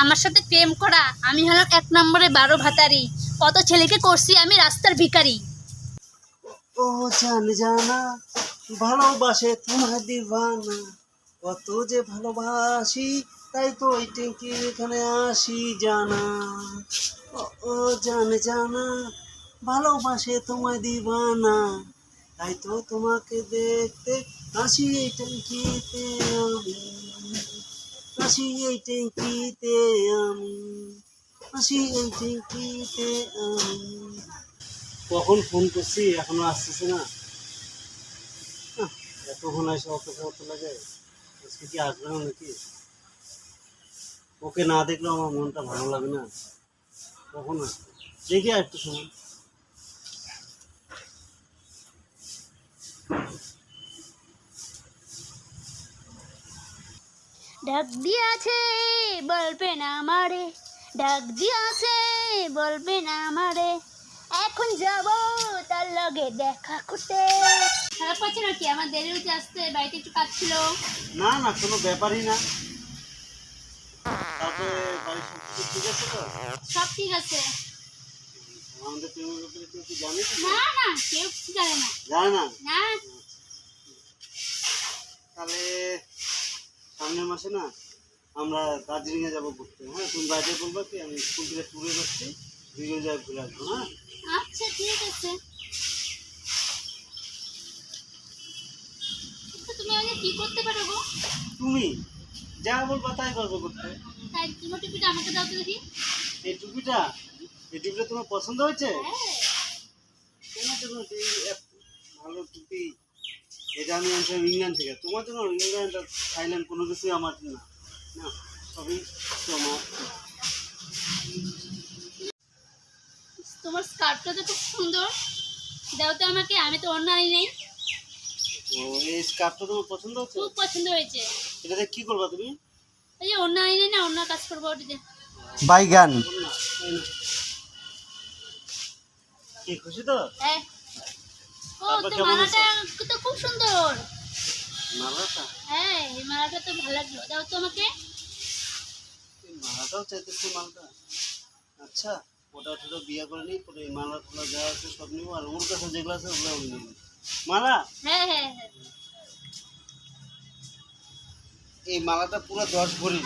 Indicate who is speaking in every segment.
Speaker 1: আমার সাথে প্রেম করা আমি হলাম 1 নম্বরে 12 ভাতারি। কত ছেলেকে করছি আমি রাস্তার ভিখারি।
Speaker 2: ও জান জানা ভালোবাসে তোমার দিবানা, কত যে ভালোবাসি তাই তো ওই ট্যাঙ্কির এখানে আসি জানা। ও জান জানা ভালোবাসে তোমায় দিবানা, তাই তো তোমাকে দেখতে আসি এই ট্যাঙ্কিতে আমি, আসি এই ট্যাঙ্কিতে আমি, আসি এই ট্যাঙ্কিতে আমি। কখন ফোন করছি এখনো আসতেছে না। এতক্ষণ এসে অপেক্ষা করতে লাগে, আজকে কি আসবে না নাকি? ওকে না দেখলেও আমার মনটা ভালো লাগে না। কখন আসবে দেখি আর একটু সময়।
Speaker 1: ডাক দিয়াছে বলবে না আমারে, ডাক দিয়াছে বলবে না আমারে, এখন যাব তার লগে দেখা করতে। খারাপ পাচ্ছে নাকি? আমার দেরি হচ্ছে আসতে, বাড়িতে একটু কাজ ছিল।
Speaker 2: না না, কোনো ব্যাপারই না। তারপরে বাড়ির সব কিছু ঠিক আছে তো?
Speaker 1: সব ঠিক আছে।
Speaker 2: আমাদের প্রেমের ব্যাপারে কেউ কি জানে কি?
Speaker 1: না না, কেউ কিছু জানে না।
Speaker 2: জানে না?
Speaker 1: না।
Speaker 2: তাহলে সামনের মাসে না আমরা দার্জিলিংয়ে যাবো ঘুরতে। হ্যাঁ, তুমি বাড়িতে বলবা কি আমি স্কুল থেকে ট্যুরে যাচ্ছি, দুজন যাই ঘুরে আসবো। হ্যাঁ
Speaker 1: আচ্ছা ঠিক আছে। তো তুমি আমাকে কি করতে পারো গো?
Speaker 2: তুমি যা বলবা তাই পারবো করতে।
Speaker 1: তাই তোমার টুপিটা আমাকে দাও তো দেখি।
Speaker 2: এই টুপিটা, এই টুপিটা তোমার পছন্দ হয়েছে?
Speaker 1: হ্যাঁ।
Speaker 2: তোমার জন্য এই এত ভালো টুপি, এটা আমি আনছিলাম ইংল্যান্ড থেকে। তোমার জন্য ইংল্যান্ড আর থাইল্যান্ড কোনো কিছুই আমার না, না সবই তোমার।
Speaker 1: তোমার স্কার্টটা তো খুব সুন্দর, দাও তো আমাকে, আমি তো অন্য আনি নেই।
Speaker 2: ও, এই স্কার্ফটা তোমার পছন্দ হচ্ছে?
Speaker 1: খুব পছন্দ হয়েছে।
Speaker 2: এটাতে কি করবা তুমি?
Speaker 1: এই যে অন্য আনি নেই না, অন্য কাজ করবো ওটিতে।
Speaker 2: বাইগান কি খুশি তো?
Speaker 1: হ্যাঁ। ও
Speaker 2: তারপর
Speaker 1: তো
Speaker 2: কেমন
Speaker 1: মালাটা
Speaker 2: আছে?
Speaker 1: তো খুব সুন্দর।
Speaker 2: মালাটা,
Speaker 1: হ্যাঁ, এই মালাটা তো ভালো লাগলো, দাও তো আমাকে।
Speaker 2: এই মালাটাও চাইতেছি মালটা। আচ্ছা, ওটা টোটা বিয়ে করে নিই, পরে এই মালা টালা যা আছে সব নিবো, আর ওর কাছে যেগুলো আছে ওগুলো আমি নিবো। মালা,
Speaker 1: হ্যাঁ হ্যাঁ হ্যাঁ।
Speaker 2: এই মালাটা পুরো 10 ভরি,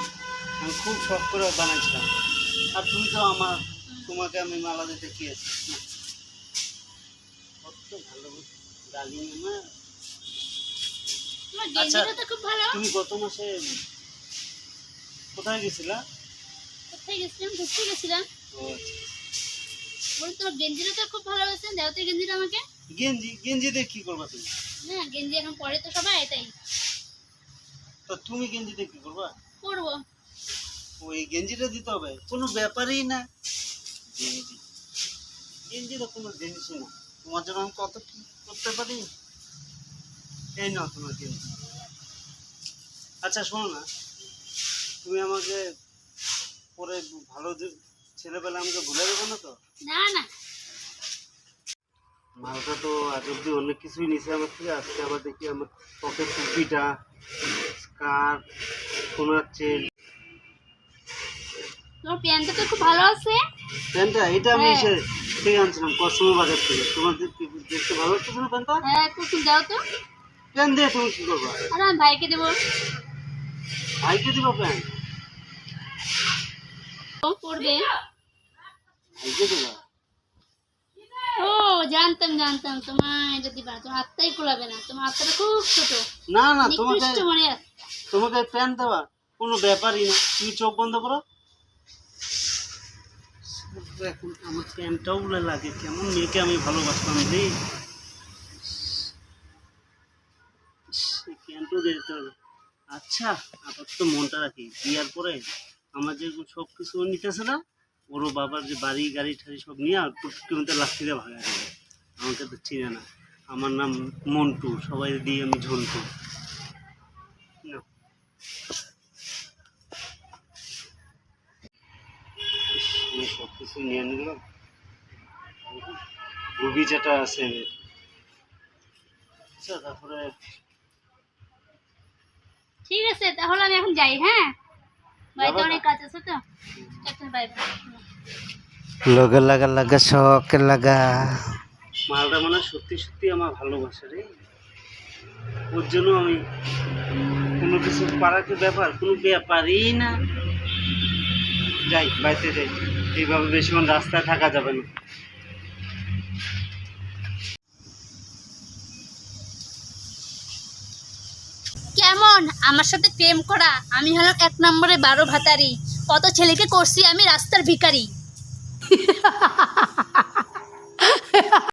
Speaker 2: আমি খুব শখ করে বানাইছিলাম। আর তুমি তো আমার, তোমাকে আমি মালা দিতে কি আছে না? কত ভালো ডালিং আমার।
Speaker 1: তোমার
Speaker 2: আচ্ছা,
Speaker 1: গেঞ্জিটা তো খুব ভালো।
Speaker 2: তুমি গত মাসে কোথায় গেছিলা?
Speaker 1: কোথায় গেছিলাম? ঘুরতে গেছিলাম।
Speaker 2: ও আচ্ছা।
Speaker 1: বলি তোমার গেঞ্জিটা তো খুব ভালো হয়েছে, দাও তো এই গেঞ্জিটা আমাকে।
Speaker 2: গেঞ্জি, গেঞ্জি দিয়ে কি করবা তুমি?
Speaker 1: না, গেঞ্জি এখন পরে তো সবাই, তাই
Speaker 2: তো তুমি গেঞ্জি দিয়ে কি করবা?
Speaker 1: পরবো।
Speaker 2: ওই গেঞ্জিটা দিতে হবে, কোনো ব্যাপারই না। গেঞ্জি, গেঞ্জি তো কোনো জিনিসই না। তোমার জন্য আমি কত কি করতে পারি। এই নাও তোমার গেঞ্জি। আচ্ছা শোনো না, তুমি আমাকে পরে ভালো ছেলেবেলা আমাকে ভুলে দেবো না তো?
Speaker 1: না না।
Speaker 2: মালটা তো আজ অব্দি অনেক কিছুই নিছে আমার থেকে, আজকে আবার দেখি আমার পকেট টুপিটা, স্কার্ফ, সোনার চেন।
Speaker 1: তোমার প্যান্টটা তো খুব ভালো আছে।
Speaker 2: প্যান্টটা এটা আমি
Speaker 1: হ্যাঁ।
Speaker 2: এসে থেকে আনছিলাম কসমো বাজার থেকে। তোমার দেখতে ভালো লাগতেছে না প্যান্টটা?
Speaker 1: হ্যাঁ, খুব দাও তো।
Speaker 2: প্যান্ট দিয়ে তুমি কি করবা?
Speaker 1: আর আমি ভাইকে দেবো।
Speaker 2: ভাইকে দিবা প্যান্ট?
Speaker 1: ও পরবে।
Speaker 2: ভাইকে দিবা?
Speaker 1: ও জানতাম জানতাম, তোমার এটা দিবা না, তোমার হাতটাই খোলাবে না, তোমার হাতটা খুব ছোট।
Speaker 2: না না, তোমাকে,
Speaker 1: নিকৃষ্ট মনে আছে।
Speaker 2: তোমাকে প্যান্ট দেওয়া কোনো ব্যাপারই না। তুমি চোখ বন্ধ করো। এখন আমার প্যান্টটাও বলে লাগে, কেমন মেয়েকে আমি ভালোবাসতাম রে। প্যান্টও দিতে হবে। আচ্ছা, আপাতত মনটা রাখি, বিয়ার পরে আমার যে সব কিছু নিতেছে না, ওরও বাবার যে বাড়ি গাড়ি ঠাড়ি সব নিয়ে আর টুকিতে লাঠি দিয়ে ভাগা যাবে। আমাকে তো চিনে না, আমার নাম মন্টু, সবাই দিয়ে আমি ঝন্টু। না, আমি সব কিছু নিয়ে নিলাম, রুবি যেটা আছে। আচ্ছা তারপরে
Speaker 1: ঠিক আছে, তাহলে আমি এখন যাই। হ্যাঁ, বাড়িতে
Speaker 2: যাবা
Speaker 1: অনেক
Speaker 2: না?
Speaker 1: কাজ আছে তো। Bye bye.
Speaker 2: লগা লাগা লাগা শখ লাগা। মালটা মানে সত্যি সত্যি আমার ভালোবাসা রে। ওর জন্য আমি কোনো কিছু পারাতে কোনো ব্যাপারই না। যাই বাড়িতে যাই, এইভাবে বেশিক্ষণ রাস্তায় থাকা যাবে না।
Speaker 1: কেমন আমার সাথে প্রেম করা? আমি হলাম 1 নম্বরে 12 ভাতারি। কত ছেলেকে করছি আমি রাস্তার ভিখারি।